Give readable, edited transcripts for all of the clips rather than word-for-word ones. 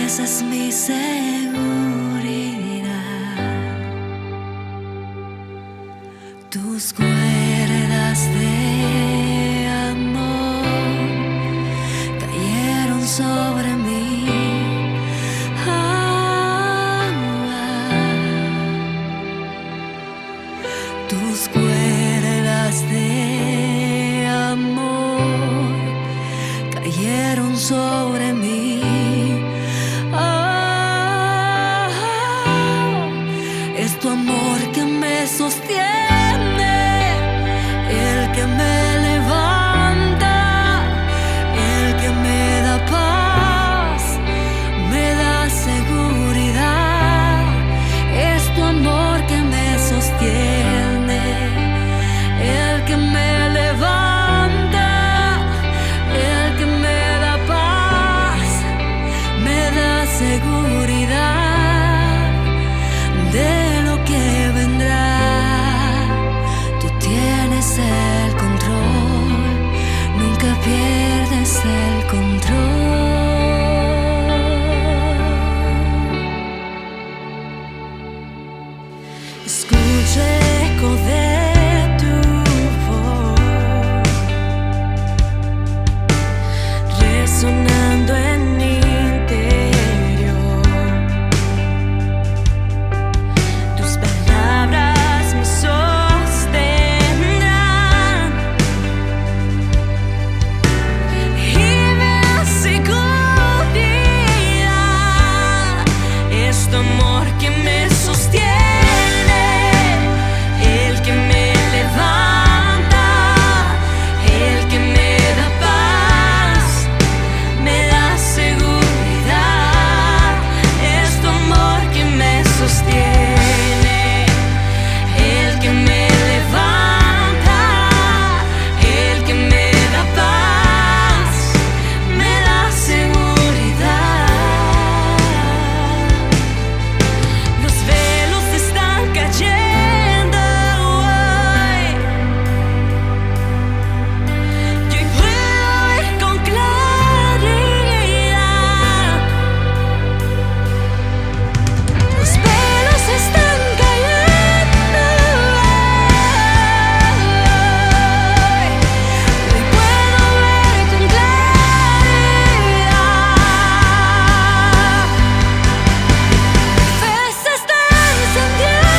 esa es mi seguridad. Tus cuerdas de amor cayeron sobre mí. Tus cuerdas de amor cayeron sobre mí. Es tu amor que me sostiene, el que me levanta, el que me da paz, me da seguridad. Es tu amor que me sostiene, el que me levanta, el que me da paz, me da seguridad de lo que vendrá. Tú tienes el control, nunca pierdes el control. Escucha el eco de tu voz resonando en mi interior. Tus palabras me sostendrán y me aseguran. Es tu amor que me sostiene, el que me levanta, el que me da paz, me da seguridad. Es tu amor que me sostiene, el que me levanta, el que me da paz, me da seguridad. Los velos están cayendo hoy, y hoy puedo ver con claridad. Los velos están cayendo hoy, y hoy puedo ver con claridad. Mi fe se está encendiendo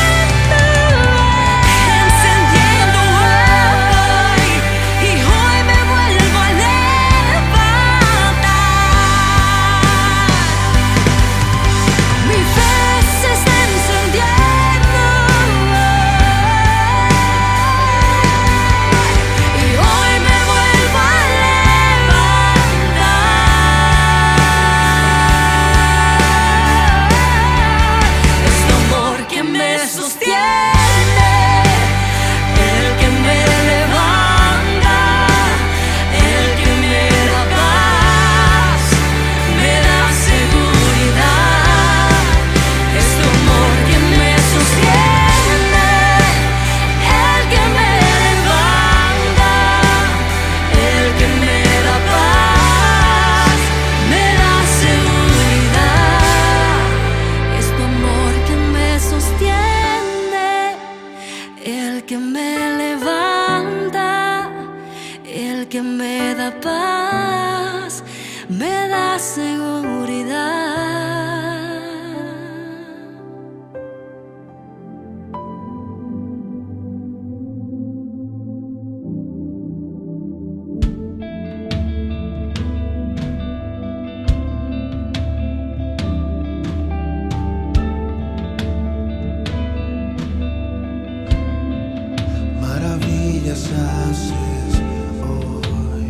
hoy, y hoy me vuelvo a levantar. Mi fe se está encendiendo hoy, y hoy me vuelvo a levantar. Es tu amor que me sostiene, el que me levanta, el que me da paz, me da seguridad. Es tu amor que me sostiene, el que me levanta, el que me da paz, me da seguridad. Es tu amor que me sostiene, el que me levanta, el que me da paz, me da seguridad. Maravillas haces hoy,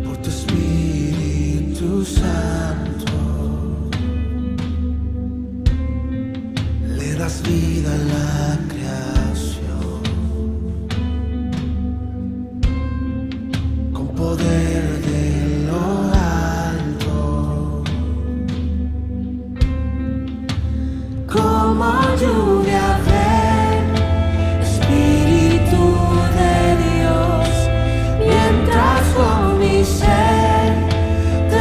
por tu Espíritu Santo, le das vida a la creación, con poder de lo alto, como lluvia ven, Espíritu de Dios, mientras con mi ser te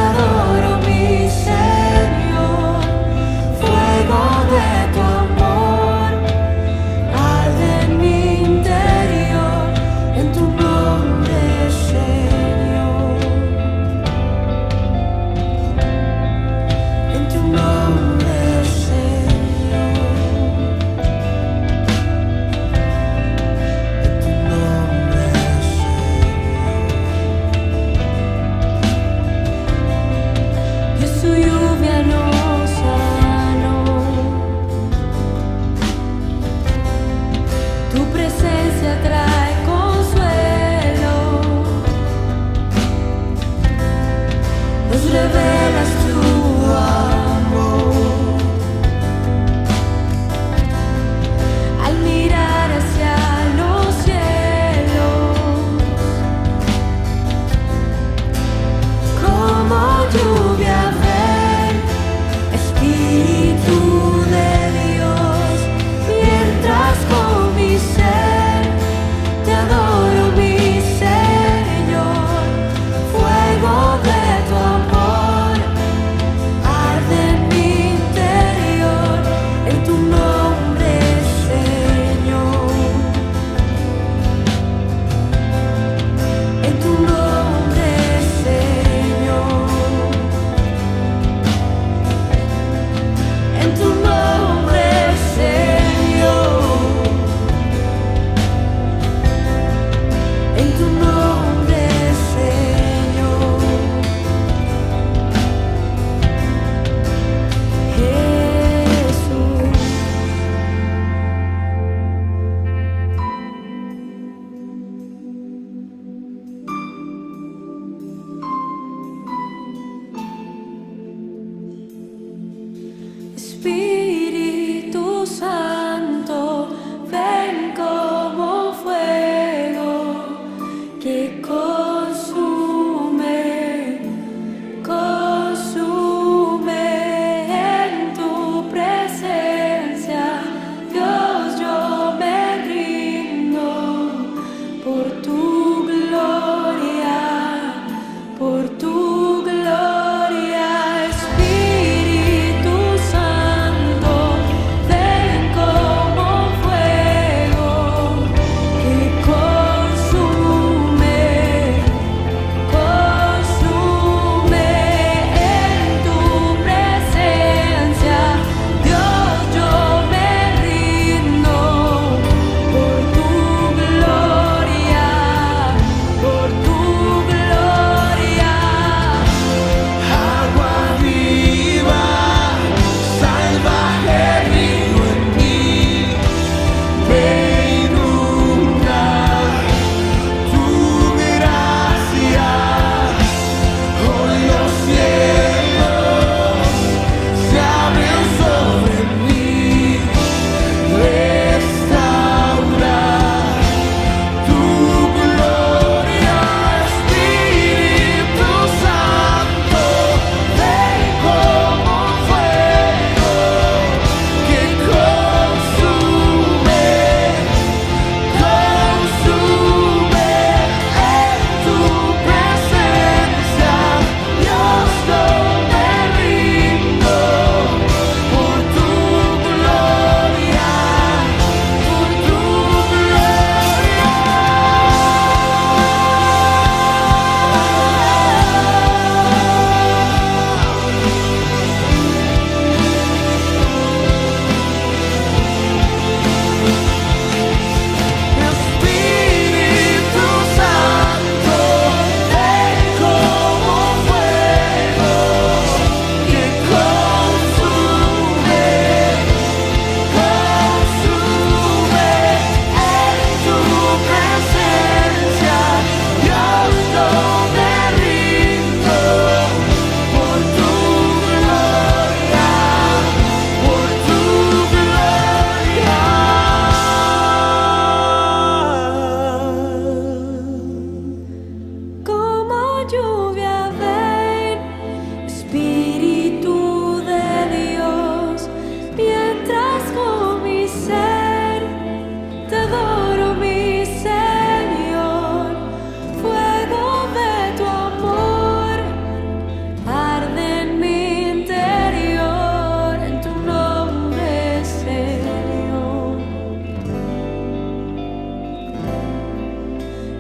Espíritu Santo, ven como fuego que consume, consume en tu presencia. Dios, yo me rindo por tu gloria, por tu gloria.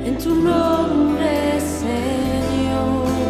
En tu nombre, Señor.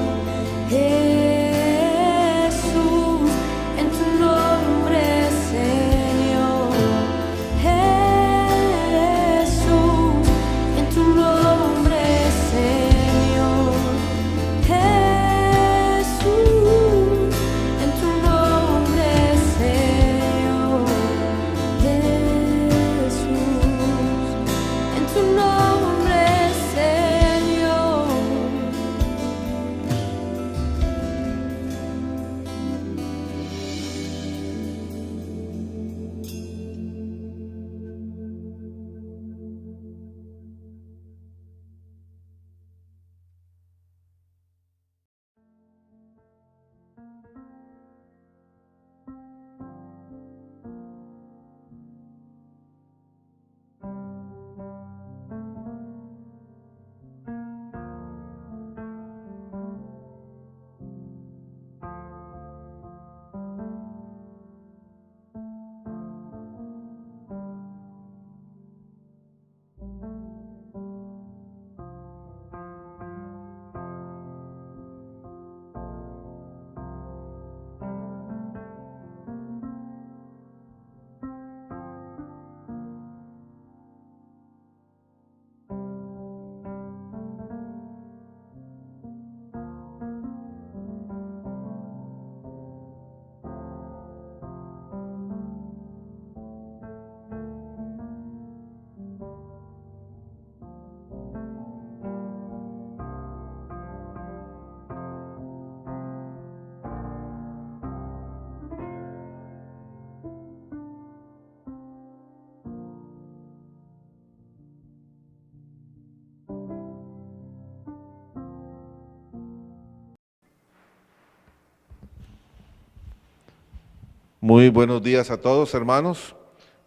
Muy buenos días a todos, hermanos,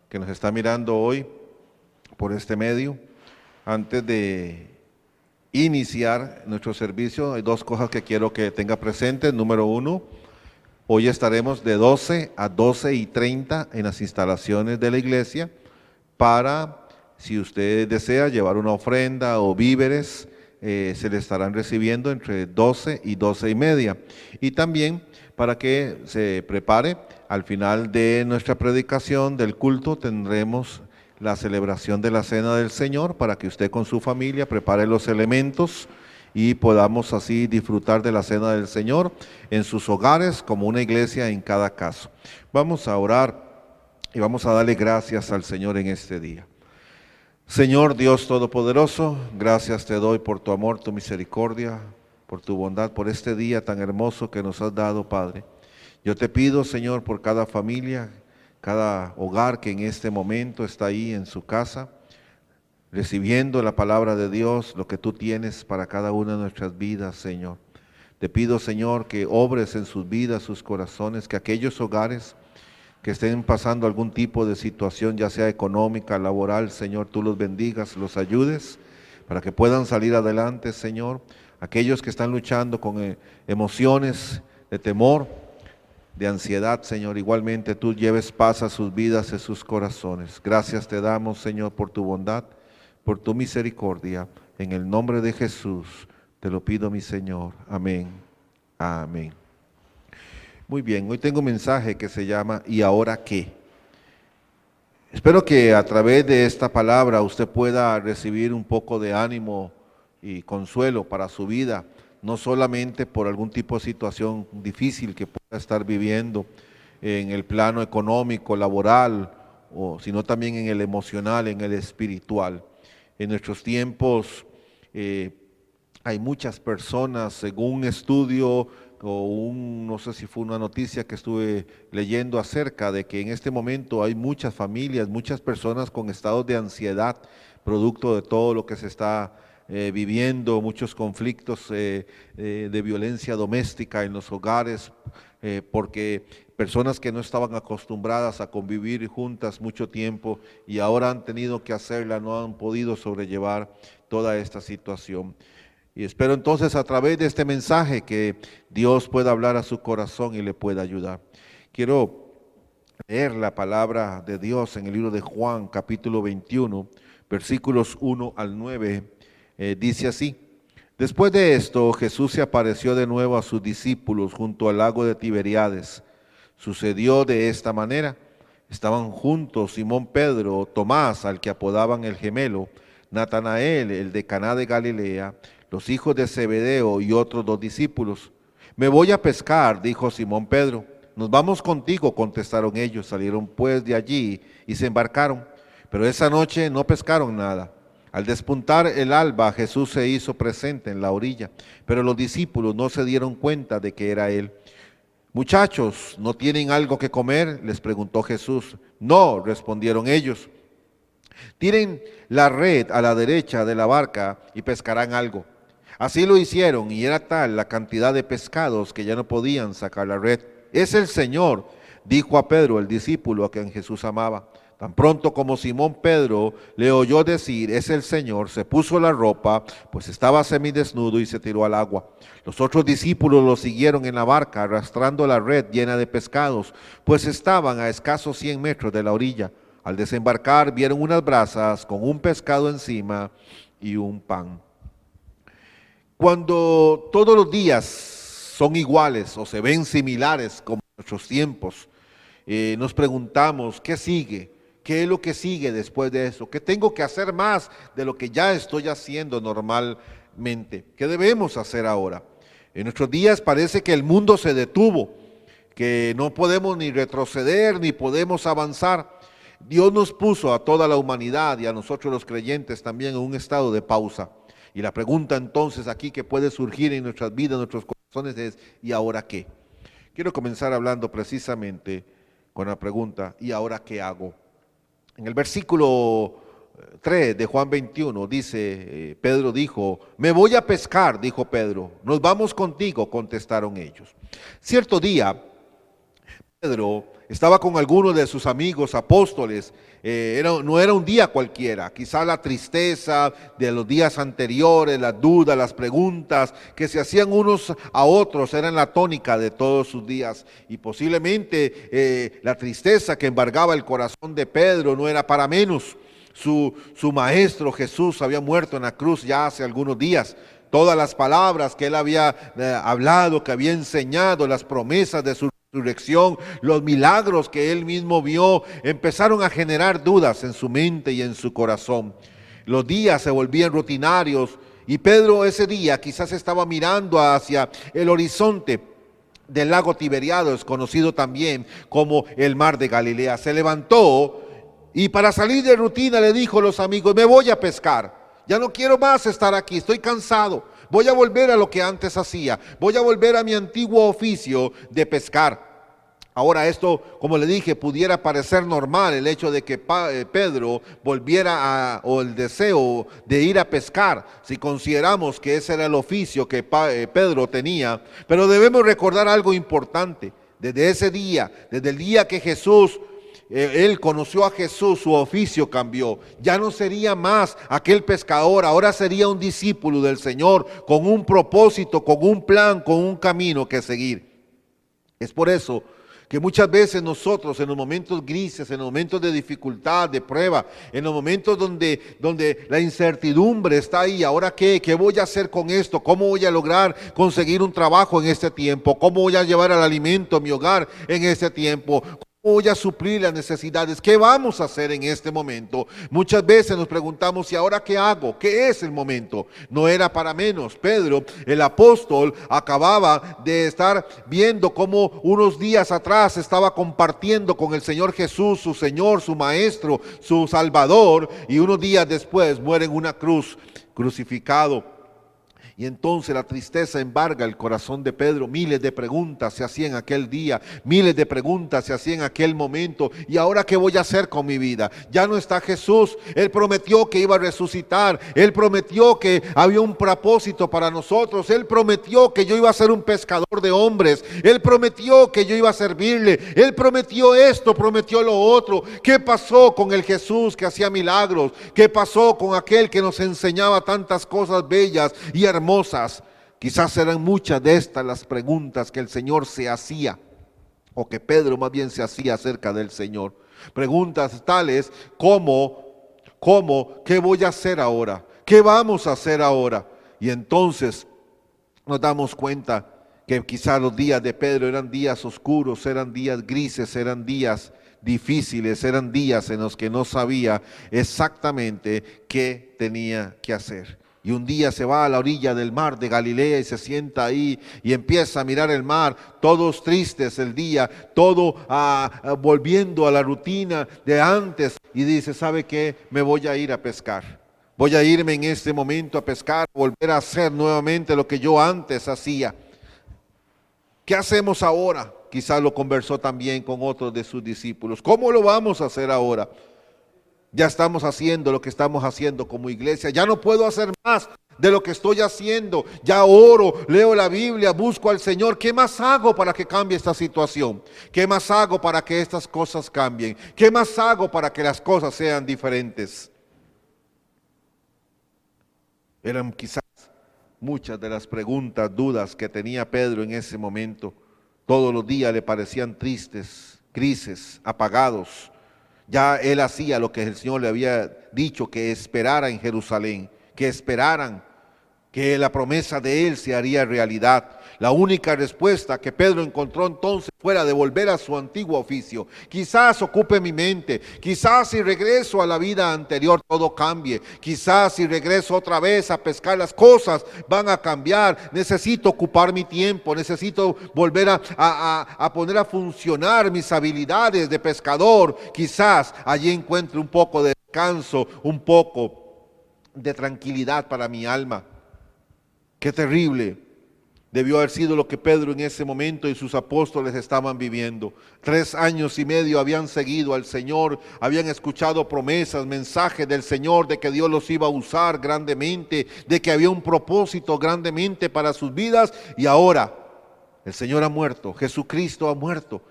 que nos están mirando hoy por este medio. Antes de iniciar nuestro servicio, hay dos cosas que quiero que tenga presentes. Número uno, hoy estaremos de 12 a 12:30 en las instalaciones de la iglesia para, si usted desea llevar una ofrenda o víveres, se le estarán recibiendo entre 12 y 12:30. Y también para que se prepare, al final de nuestra predicación del culto tendremos la celebración de la Cena del Señor para que usted con su familia prepare los elementos y podamos así disfrutar de la Cena del Señor en sus hogares como una iglesia en cada caso. Vamos a orar y vamos a darle gracias al Señor en este día. Señor Dios Todopoderoso, gracias te doy por tu amor, tu misericordia, por tu bondad, por este día tan hermoso que nos has dado, Padre. Yo te pido, Señor, por cada familia, cada hogar que en este momento está ahí en su casa, recibiendo la palabra de Dios, lo que tú tienes para cada una de nuestras vidas, Señor. Te pido, Señor, que obres en sus vidas, sus corazones, que aquellos hogares que estén pasando algún tipo de situación, ya sea económica, laboral, Señor, tú los bendigas, los ayudes, para que puedan salir adelante, Señor. Aquellos que están luchando con emociones de temor, de ansiedad, Señor, igualmente tú lleves paz a sus vidas y sus corazones. Gracias te damos, Señor, por tu bondad, por tu misericordia. En el nombre de Jesús te lo pido, mi Señor. Amén. Amén. Muy bien, hoy tengo un mensaje que se llama ¿y ahora qué? Espero que a través de esta palabra usted pueda recibir un poco de ánimo y consuelo para su vida, no solamente por algún tipo de situación difícil que pueda estar viviendo en el plano económico, laboral, sino también en el emocional, en el espiritual. En nuestros tiempos hay muchas personas, según un estudio no sé si fue una noticia que estuve leyendo acerca de que en este momento hay muchas familias, muchas personas con estados de ansiedad, producto de todo lo que se está viviendo, muchos conflictos de violencia doméstica en los hogares, porque personas que no estaban acostumbradas a convivir juntas mucho tiempo y ahora han tenido que hacerla, no han podido sobrellevar toda esta situación. Y espero entonces a través de este mensaje que Dios pueda hablar a su corazón y le pueda ayudar. Quiero leer la palabra de Dios en el libro de Juan, capítulo 21, versículos 1 al 9. Dice así: Después de esto, Jesús se apareció de nuevo a sus discípulos junto al lago de Tiberíades. Sucedió de esta manera: estaban juntos Simón Pedro, Tomás, al que apodaban el gemelo, Natanael, el de Caná de Galilea, los hijos de Zebedeo y otros 2 discípulos. Me voy a pescar, dijo Simón Pedro. Nos vamos contigo, contestaron ellos. Salieron pues de allí y se embarcaron, pero esa noche no pescaron nada. Al despuntar el alba, Jesús se hizo presente en la orilla, pero los discípulos no se dieron cuenta de que era él. Muchachos, ¿no tienen algo que comer?, les preguntó Jesús. No, respondieron ellos. Tiren la red a la derecha de la barca y pescarán algo. Así lo hicieron, y era tal la cantidad de pescados que ya no podían sacar la red. Es el Señor, dijo a Pedro, el discípulo a quien Jesús amaba. Tan pronto como Simón Pedro le oyó decir, es el Señor, se puso la ropa, pues estaba semidesnudo, y se tiró al agua. Los otros discípulos lo siguieron en la barca, arrastrando la red llena de pescados, pues estaban a escasos 100 metros de la orilla. Al desembarcar vieron unas brasas con un pescado encima y un pan. Cuando todos los días son iguales o se ven similares como en nuestros tiempos, nos preguntamos, ¿qué sigue? ¿Qué es lo que sigue después de eso? ¿Qué tengo que hacer más de lo que ya estoy haciendo normalmente? ¿Qué debemos hacer ahora? En nuestros días parece que el mundo se detuvo, que no podemos ni retroceder ni podemos avanzar. Dios nos puso a toda la humanidad y a nosotros los creyentes también en un estado de pausa. Y la pregunta entonces aquí que puede surgir en nuestras vidas, en nuestros corazones es, ¿y ahora qué? Quiero comenzar hablando precisamente con la pregunta, ¿y ahora qué hago? En el versículo 3 de Juan 21 dice, Pedro dijo, me voy a pescar, dijo Pedro. Nos vamos contigo, contestaron ellos. Cierto día, Pedro estaba con algunos de sus amigos apóstoles. No era un día cualquiera, quizá la tristeza de los días anteriores, las dudas, las preguntas que se hacían unos a otros eran la tónica de todos sus días, y posiblemente la tristeza que embargaba el corazón de Pedro no era para menos. Su maestro Jesús había muerto en la cruz ya hace algunos días. Todas las palabras que él había hablado, que había enseñado, las promesas de su resurrección, los milagros que él mismo vio, empezaron a generar dudas en su mente y en su corazón. Los días se volvían rutinarios y Pedro ese día quizás estaba mirando hacia el horizonte del lago Tiberiados, conocido también como el mar de Galilea. Se levantó y para salir de rutina le dijo a los amigos: me voy a pescar. Ya no quiero más estar aquí, estoy cansado. Voy a volver a lo que antes hacía. Voy a volver a mi antiguo oficio de pescar. Ahora esto, como le dije, pudiera parecer normal, el hecho de que Pedro volviera o el deseo de ir a pescar, si consideramos que ese era el oficio que Pedro tenía. Pero debemos recordar algo importante. Desde ese día, desde el día que él conoció a Jesús, su oficio cambió. Ya no sería más aquel pescador, ahora sería un discípulo del Señor, con un propósito, con un plan, con un camino que seguir. Es por eso que muchas veces nosotros en los momentos grises, en los momentos de dificultad, de prueba, en los momentos donde la incertidumbre está ahí, ¿ahora qué? ¿Qué voy a hacer con esto? ¿Cómo voy a lograr conseguir un trabajo en este tiempo? ¿Cómo voy a llevar el alimento a mi hogar en este tiempo? Voy a suplir las necesidades. ¿Qué vamos a hacer en este momento? Muchas veces nos preguntamos: ¿y ahora qué hago? ¿Qué es el momento? No era para menos. Pedro, el apóstol, acababa de estar viendo cómo unos días atrás estaba compartiendo con el Señor Jesús, su Señor, su Maestro, su Salvador, y unos días después muere en una cruz, crucificado. Y entonces la tristeza embarga el corazón de Pedro. Miles de preguntas se hacían aquel día, miles de preguntas se hacían en aquel momento. ¿Y ahora qué voy a hacer con mi vida? Ya no está Jesús. Él prometió que iba a resucitar. Él prometió que había un propósito para nosotros. Él prometió que yo iba a ser un pescador de hombres. Él prometió que yo iba a servirle. Él prometió esto, prometió lo otro. ¿Qué pasó con el Jesús que hacía milagros? ¿Qué pasó con aquel que nos enseñaba tantas cosas bellas y hermosas? Quizás eran muchas de estas las preguntas que el Señor se hacía, o que Pedro más bien se hacía acerca del Señor. Preguntas tales como, ¿qué voy a hacer ahora? ¿Qué vamos a hacer ahora? Y entonces nos damos cuenta que quizás los días de Pedro eran días oscuros, eran días grises, eran días difíciles, eran días en los que no sabía exactamente qué tenía que hacer. Y un día se va a la orilla del mar de Galilea y se sienta ahí y empieza a mirar el mar, todos tristes el día, todo volviendo a la rutina de antes, y dice: ¿sabe qué? Me voy a ir a pescar. Voy a irme en este momento a pescar, volver a hacer nuevamente lo que yo antes hacía. ¿Qué hacemos ahora? Quizás lo conversó también con otros de sus discípulos. ¿Cómo lo vamos a hacer ahora? Ya estamos haciendo lo que estamos haciendo como iglesia. Ya no puedo hacer más de lo que estoy haciendo. Ya oro, leo la Biblia, busco al Señor. ¿Qué más hago para que cambie esta situación? ¿Qué más hago para que estas cosas cambien? ¿Qué más hago para que las cosas sean diferentes? Eran quizás muchas de las preguntas, dudas que tenía Pedro en ese momento. Todos los días le parecían tristes, grises, apagados. Ya él hacía lo que el Señor le había dicho, que esperara en Jerusalén, que esperaran que la promesa de él se haría realidad. La única respuesta que Pedro encontró entonces fuera de volver a su antiguo oficio. Quizás ocupe mi mente, quizás si regreso a la vida anterior todo cambie, quizás si regreso otra vez a pescar las cosas van a cambiar. Necesito ocupar mi tiempo, necesito volver a poner a funcionar mis habilidades de pescador. Quizás allí encuentre un poco de descanso, un poco de tranquilidad para mi alma. Qué terrible debió haber sido lo que Pedro en ese momento y sus apóstoles estaban viviendo. 3 años y medio habían seguido al Señor, habían escuchado promesas, mensajes del Señor de que Dios los iba a usar grandemente, de que había un propósito grandemente para sus vidas, y ahora el Señor ha muerto, Jesucristo ha muerto.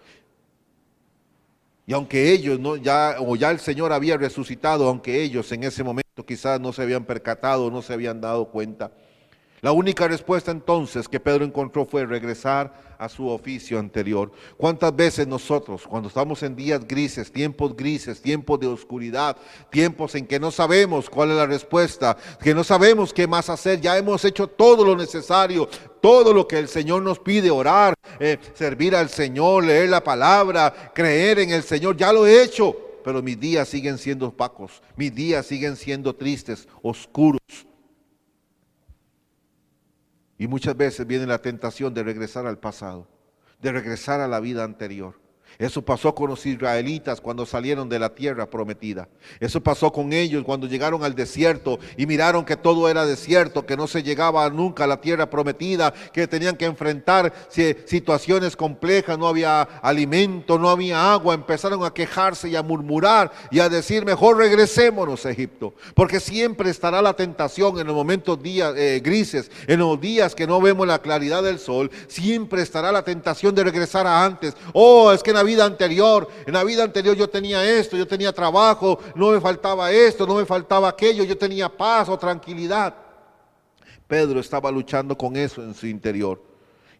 Y aunque ellos ya el Señor había resucitado, aunque ellos en ese momento quizás no se habían percatado, no se habían dado cuenta, la única respuesta entonces que Pedro encontró fue regresar a su oficio anterior. ¿Cuántas veces nosotros, cuando estamos en días grises, tiempos de oscuridad, tiempos en que no sabemos cuál es la respuesta, que no sabemos qué más hacer, ya hemos hecho todo lo necesario, todo lo que el Señor nos pide, orar, servir al Señor, leer la palabra, creer en el Señor, ya lo he hecho, pero mis días siguen siendo opacos, mis días siguen siendo tristes, oscuros? Y muchas veces viene la tentación de regresar al pasado, de regresar a la vida anterior. Eso pasó con los israelitas cuando salieron de la tierra prometida. Eso pasó con ellos cuando llegaron al desierto y miraron que todo era desierto, que no se llegaba nunca a la tierra prometida, que tenían que enfrentar situaciones complejas, no había alimento, no había agua. Empezaron a quejarse y a murmurar y a decir, mejor regresémonos a Egipto, porque siempre estará la tentación en los momentos grises, en los días que no vemos la claridad del sol, siempre estará la tentación de regresar a antes. Oh, es que en la vida anterior yo tenía esto, yo tenía trabajo, no me faltaba esto, no me faltaba aquello, yo tenía paz o tranquilidad. Pedro estaba luchando con eso en su interior.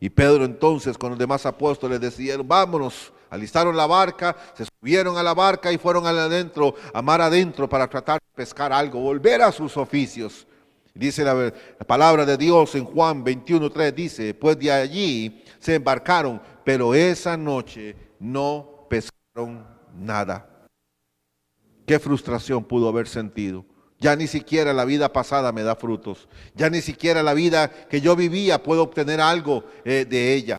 Y Pedro entonces con los demás apóstoles decidieron, vámonos, alistaron la barca, se subieron a la barca y fueron a mar adentro para tratar de pescar algo, volver a sus oficios. Dice la palabra de Dios en Juan 21:3, dice, pues de allí se embarcaron, pero esa noche no pescaron nada. Qué frustración pudo haber sentido. Ya ni siquiera la vida pasada me da frutos. Ya ni siquiera la vida que yo vivía puedo obtener algo de ella.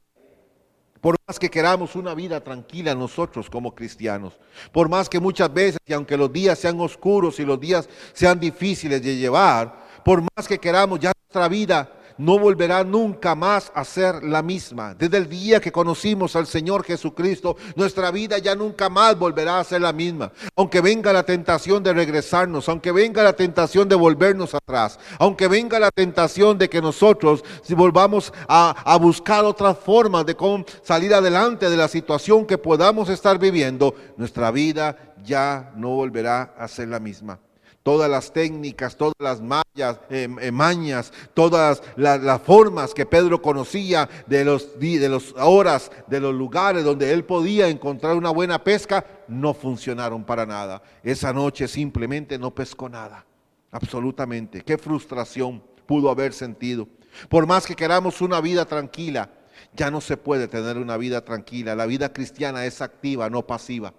Por más que queramos una vida tranquila nosotros como cristianos, por más que muchas veces, y aunque los días sean oscuros y los días sean difíciles de llevar, por más que queramos, ya nuestra vida no volverá nunca más a ser la misma. Desde el día que conocimos al Señor Jesucristo, nuestra vida ya nunca más volverá a ser la misma. Aunque venga la tentación de regresarnos, aunque venga la tentación de volvernos atrás, aunque venga la tentación de que nosotros si volvamos a buscar otras formas de cómo salir adelante de la situación que podamos estar viviendo, nuestra vida ya no volverá a ser la misma. Todas las técnicas, todas las mañas, todas las formas que Pedro conocía de las horas, de los lugares donde él podía encontrar una buena pesca, no funcionaron para nada. Esa noche simplemente no pescó nada, absolutamente. Qué frustración pudo haber sentido. Por más que queramos una vida tranquila, ya no se puede tener una vida tranquila. La vida cristiana es activa, no pasiva.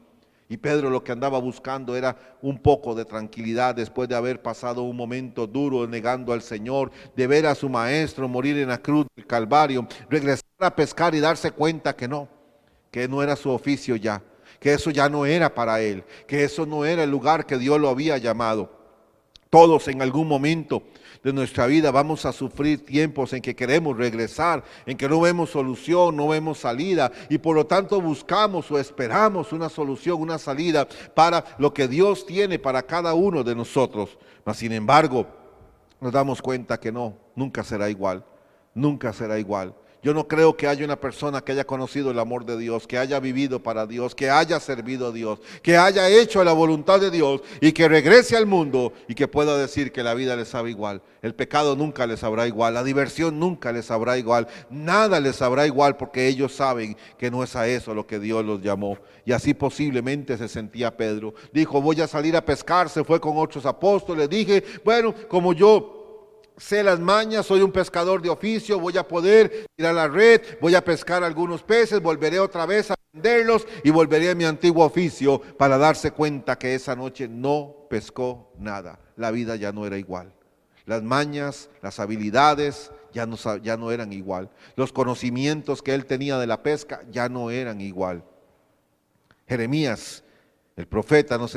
Y Pedro lo que andaba buscando era un poco de tranquilidad después de haber pasado un momento duro negando al Señor, de ver a su maestro morir en la cruz del Calvario, regresar a pescar y darse cuenta que no era su oficio ya, que eso ya no era para él, que eso no era el lugar que Dios lo había llamado. Todos en algún momento de nuestra vida vamos a sufrir tiempos en que queremos regresar, en que no vemos solución, no vemos salida y por lo tanto buscamos o esperamos una solución, una salida para lo que Dios tiene para cada uno de nosotros. Mas sin embargo, nos damos cuenta que nunca será igual, nunca será igual. Yo no creo que haya una persona que haya conocido el amor de Dios, que haya vivido para Dios, que haya servido a Dios, que haya hecho la voluntad de Dios y que regrese al mundo y que pueda decir que la vida les sabe igual. El pecado nunca les sabrá igual, la diversión nunca les sabrá igual, nada les sabrá igual porque ellos saben que no es a eso lo que Dios los llamó. Y así posiblemente se sentía Pedro. Dijo, voy a salir a pescar, se fue con otros apóstoles. Dije, bueno, como yo sé las mañas, soy un pescador de oficio, voy a poder tirar la red, voy a pescar algunos peces, volveré otra vez a venderlos y volveré a mi antiguo oficio, para darse cuenta que esa noche no pescó nada. La vida ya no era igual. Las mañas, las habilidades ya no eran igual. Los conocimientos que él tenía de la pesca ya no eran igual. Jeremías, el profeta, nos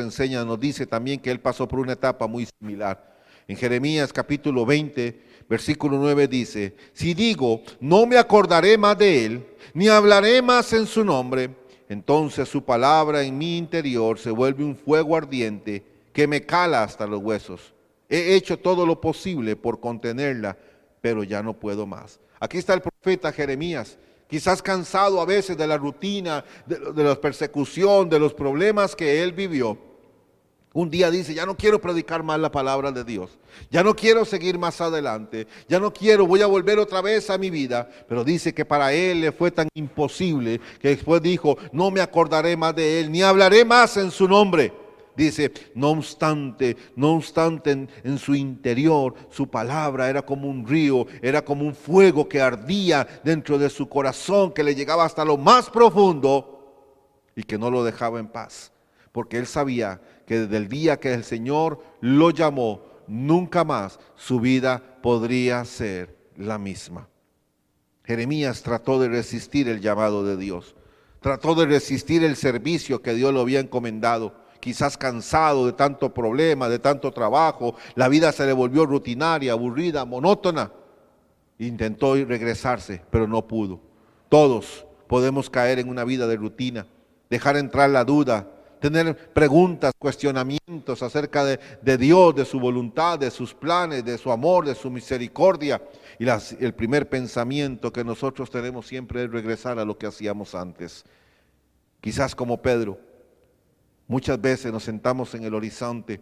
dice también que él pasó por una etapa muy similar. En Jeremías capítulo 20, versículo 9 dice, si digo, no me acordaré más de él, ni hablaré más en su nombre, entonces su palabra en mi interior se vuelve un fuego ardiente que me cala hasta los huesos. He hecho todo lo posible por contenerla, pero ya no puedo más. Aquí está el profeta Jeremías, quizás cansado a veces de la rutina, de la persecución, de los problemas que él vivió. Un día dice, ya no quiero predicar más la palabra de Dios, ya no quiero seguir más adelante, ya no quiero, voy a volver otra vez a mi vida. Pero dice que para él le fue tan imposible que después dijo, no me acordaré más de él, ni hablaré más en su nombre. Dice, no obstante en su interior, su palabra era como un río, era como un fuego que ardía dentro de su corazón, que le llegaba hasta lo más profundo y que no lo dejaba en paz. Porque él sabía que desde el día que el Señor lo llamó, nunca más su vida podría ser la misma. Jeremías trató de resistir el llamado de Dios, trató de resistir el servicio que Dios lo había encomendado. Quizás cansado de tanto problema, de tanto trabajo, la vida se le volvió rutinaria, aburrida, monótona. Intentó regresarse, pero no pudo. Todos podemos caer en una vida de rutina, dejar entrar la duda, tener preguntas, cuestionamientos acerca de Dios, de su voluntad, de sus planes, de su amor, de su misericordia. Y el primer pensamiento que nosotros tenemos siempre es regresar a lo que hacíamos antes. Quizás como Pedro, muchas veces nos sentamos en el horizonte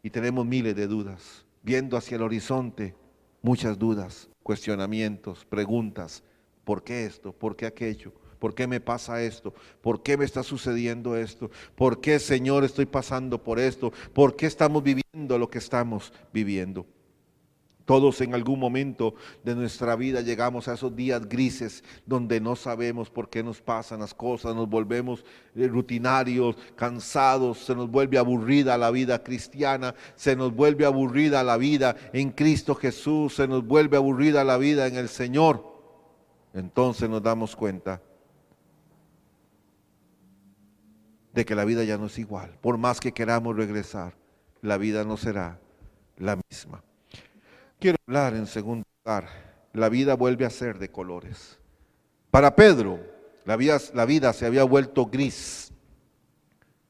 y tenemos miles de dudas. Viendo hacia el horizonte, muchas dudas, cuestionamientos, preguntas. ¿Por qué esto? ¿Por qué aquello? ¿Por qué me pasa esto? ¿Por qué me está sucediendo esto? ¿Por qué, Señor, estoy pasando por esto? ¿Por qué estamos viviendo lo que estamos viviendo? Todos en algún momento de nuestra vida llegamos a esos días grises donde no sabemos por qué nos pasan las cosas, nos volvemos rutinarios, cansados, se nos vuelve aburrida la vida cristiana, se nos vuelve aburrida la vida en Cristo Jesús, se nos vuelve aburrida la vida en el Señor. Entonces nos damos cuenta de que la vida ya no es igual. Por más que queramos regresar, la vida no será la misma. Quiero hablar en segundo lugar, la vida vuelve a ser de colores. Para Pedro, la vida se había vuelto gris.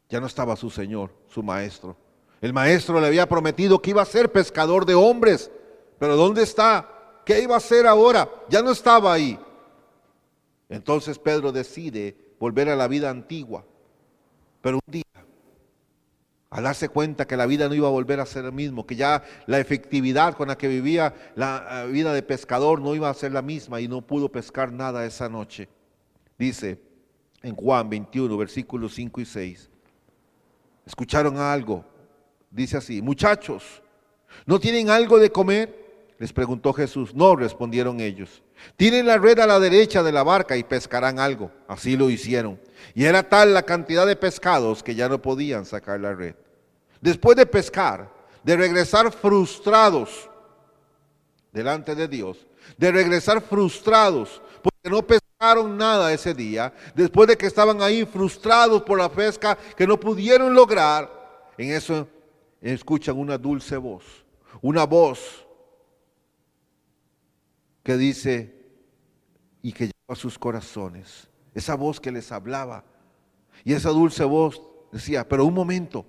Ya no estaba su Señor, su maestro. El maestro le había prometido que iba a ser pescador de hombres, pero ¿dónde está? ¿Qué iba a hacer ahora? Ya no estaba ahí. Entonces Pedro decide volver a la vida antigua, pero un día, al darse cuenta que la vida no iba a volver a ser lo mismo, que ya la efectividad con la que vivía la vida de pescador no iba a ser la misma y no pudo pescar nada esa noche. Dice en Juan 21, versículos 5 y 6, ¿escucharon algo? Dice así, muchachos, ¿no tienen algo de comer? Les preguntó Jesús. No, respondieron ellos. Tiren la red a la derecha de la barca y pescarán algo. Así lo hicieron. Y era tal la cantidad de pescados que ya no podían sacar la red. Después de pescar, de regresar frustrados delante de Dios, de regresar frustrados porque no pescaron nada ese día, después de que estaban ahí frustrados por la pesca que no pudieron lograr, en eso escuchan una dulce voz, una voz que dice y que llegó a sus corazones, esa voz que les hablaba, y esa dulce voz decía, pero un momento,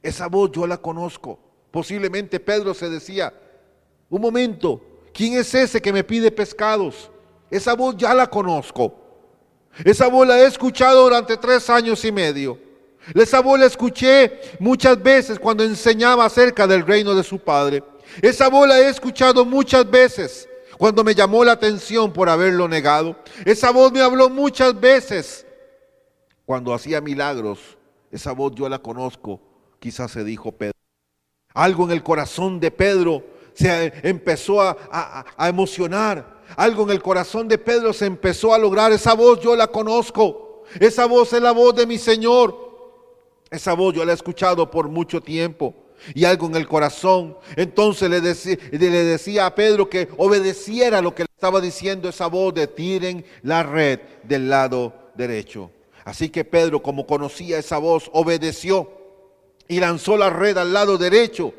esa voz yo la conozco. Posiblemente Pedro se decía, un momento, ¿quién es ese que me pide pescados? Esa voz ya la conozco, esa voz la he escuchado durante 3 años y medio, esa voz la escuché muchas veces cuando enseñaba acerca del reino de su Padre, esa voz la he escuchado muchas veces cuando me llamó la atención por haberlo negado. Esa voz me habló muchas veces cuando hacía milagros. Esa voz yo la conozco, quizás se dijo Pedro. Algo en el corazón de Pedro se empezó a emocionar. Algo en el corazón de Pedro se empezó a lograr. Esa voz yo la conozco. Esa voz es la voz de mi Señor. Esa voz yo la he escuchado por mucho tiempo. Y algo en el corazón, entonces le decía a Pedro que obedeciera lo que le estaba diciendo esa voz de tiren la red del lado derecho. Así que Pedro, como conocía esa voz, obedeció y lanzó la red al lado derecho,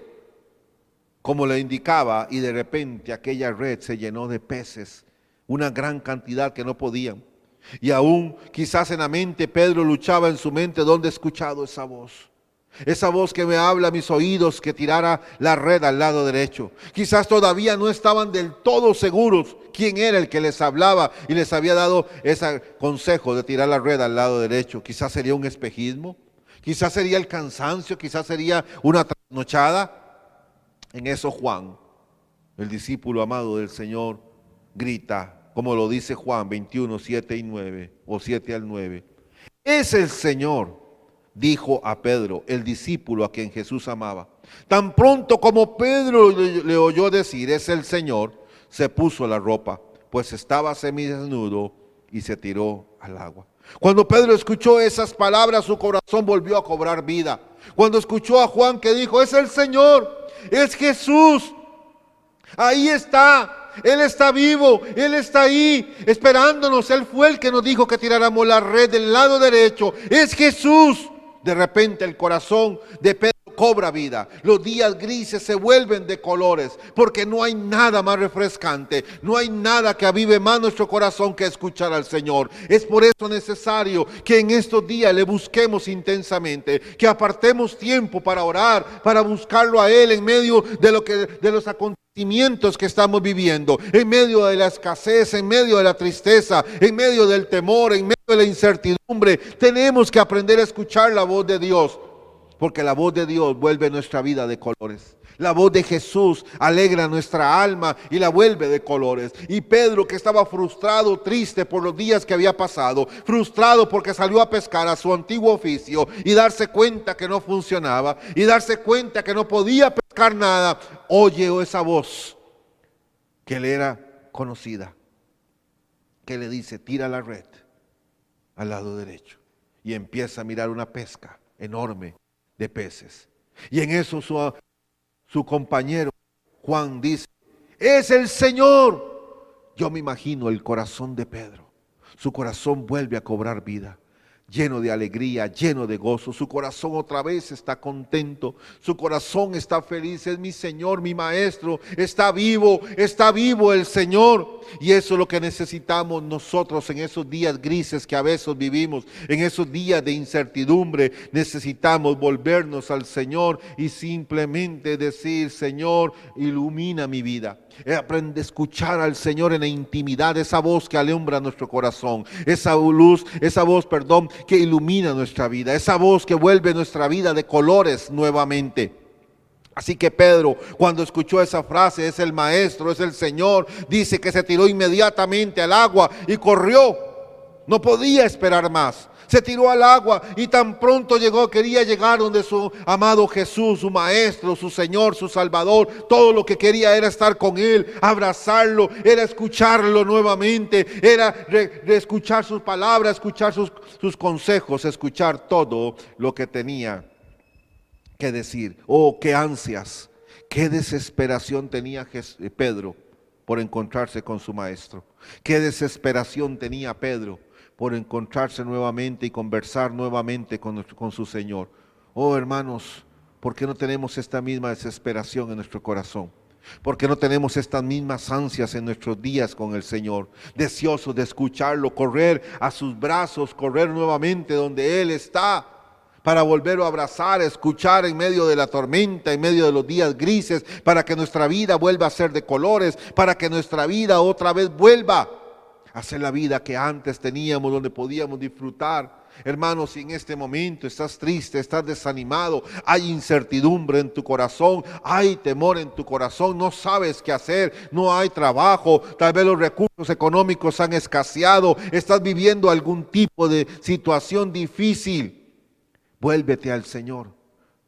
como le indicaba, y de repente aquella red se llenó de peces, una gran cantidad que no podían. Y aún quizás en la mente Pedro luchaba en su mente, ¿dónde he escuchado esa voz? Esa voz que me habla a mis oídos que tirara la red al lado derecho. Quizás todavía no estaban del todo seguros quién era el que les hablaba y les había dado ese consejo de tirar la red al lado derecho. Quizás sería un espejismo, quizás sería el cansancio, quizás sería una trasnochada. En eso Juan, el discípulo amado del Señor, grita, como lo dice Juan 21, 7 y 9, o 7 al 9. Es el Señor, dijo a Pedro, el discípulo a quien Jesús amaba. Tan pronto como Pedro le oyó decir, es el Señor, se puso la ropa, pues estaba semidesnudo, y se tiró al agua. Cuando Pedro escuchó esas palabras, su corazón volvió a cobrar vida. Cuando escuchó a Juan que dijo, es el Señor, es Jesús, ahí está, Él está vivo, Él está ahí esperándonos. Él fue el que nos dijo que tiráramos la red del lado derecho, es Jesús. De repente el corazón de Pedro cobra vida. Los días grises se vuelven de colores, porque no hay nada más refrescante, no hay nada que avive más nuestro corazón que escuchar al Señor. Es por eso necesario que en estos días le busquemos intensamente, que apartemos tiempo para orar, para buscarlo a Él en medio de los acontecimientos que estamos viviendo, en medio de la escasez, en medio de la tristeza, en medio del temor, en medio de la incertidumbre. Tenemos que aprender a escuchar la voz de Dios, porque la voz de Dios vuelve nuestra vida de colores. La voz de Jesús alegra nuestra alma y la vuelve de colores. Y Pedro, que estaba frustrado, triste por los días que había pasado, frustrado porque salió a pescar a su antiguo oficio y darse cuenta que no funcionaba y darse cuenta que no podía pescar nada, oye esa voz que le era conocida, que le dice, tira la red al lado derecho, y empieza a mirar una pesca enorme de peces. Y en eso su compañero Juan dice, es el Señor. Yo me imagino el corazón de Pedro. Su corazón vuelve a cobrar vida, lleno de alegría, lleno de gozo. Su corazón otra vez está contento, su corazón está feliz. Es mi Señor, mi Maestro, está vivo el Señor. Y eso es lo que necesitamos nosotros en esos días grises que a veces vivimos, en esos días de incertidumbre. Necesitamos volvernos al Señor y simplemente decir, Señor, ilumina mi vida. Aprende a escuchar al Señor en la intimidad, esa voz que alumbra nuestro corazón, esa voz, que ilumina nuestra vida, esa voz que vuelve nuestra vida de colores nuevamente. Así que Pedro, cuando escuchó esa frase, es el Maestro, es el Señor, dice que se tiró inmediatamente al agua y corrió. No podía esperar más. Se tiró al agua y tan pronto quería llegar donde su amado Jesús, su Maestro, su Señor, su Salvador. Todo lo que quería era estar con Él, abrazarlo, era escucharlo nuevamente, era escuchar sus palabras, escuchar sus consejos, escuchar todo lo que tenía que decir. Oh, qué ansias, qué desesperación tenía Pedro por encontrarse con su Maestro. Qué desesperación tenía Pedro por encontrarse nuevamente y conversar nuevamente con su Señor. Oh, hermanos, ¿por qué no tenemos esta misma desesperación en nuestro corazón? ¿Por qué no tenemos estas mismas ansias en nuestros días con el Señor? Deseosos de escucharlo, correr a sus brazos, correr nuevamente donde Él está, para volverlo a abrazar, escuchar en medio de la tormenta, en medio de los días grises, para que nuestra vida vuelva a ser de colores, para que nuestra vida otra vez vuelva a ser la vida que antes teníamos, donde podíamos disfrutar. Hermanos, si en este momento estás triste, estás desanimado, hay incertidumbre en tu corazón, hay temor en tu corazón, no sabes qué hacer, no hay trabajo, tal vez los recursos económicos han escaseado, estás viviendo algún tipo de situación difícil, vuélvete al Señor.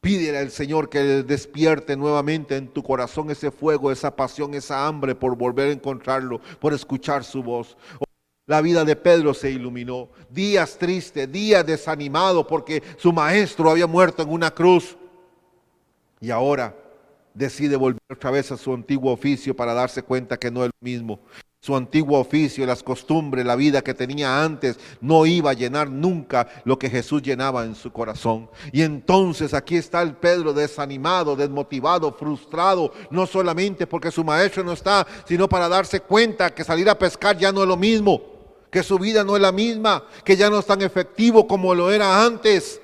Pídele al Señor que despierte nuevamente en tu corazón ese fuego, esa pasión, esa hambre por volver a encontrarlo, por escuchar su voz. La vida de Pedro se iluminó. Días tristes, días desanimados porque su maestro había muerto en una cruz. Y ahora decide volver otra vez a su antiguo oficio para darse cuenta que no es lo mismo. Su antiguo oficio, las costumbres, la vida que tenía antes no iba a llenar nunca lo que Jesús llenaba en su corazón. Y entonces aquí está el Pedro desanimado, desmotivado, frustrado, no solamente porque su maestro no está, sino para darse cuenta que salir a pescar ya no es lo mismo, que su vida no es la misma, que ya no es tan efectivo como lo era antes.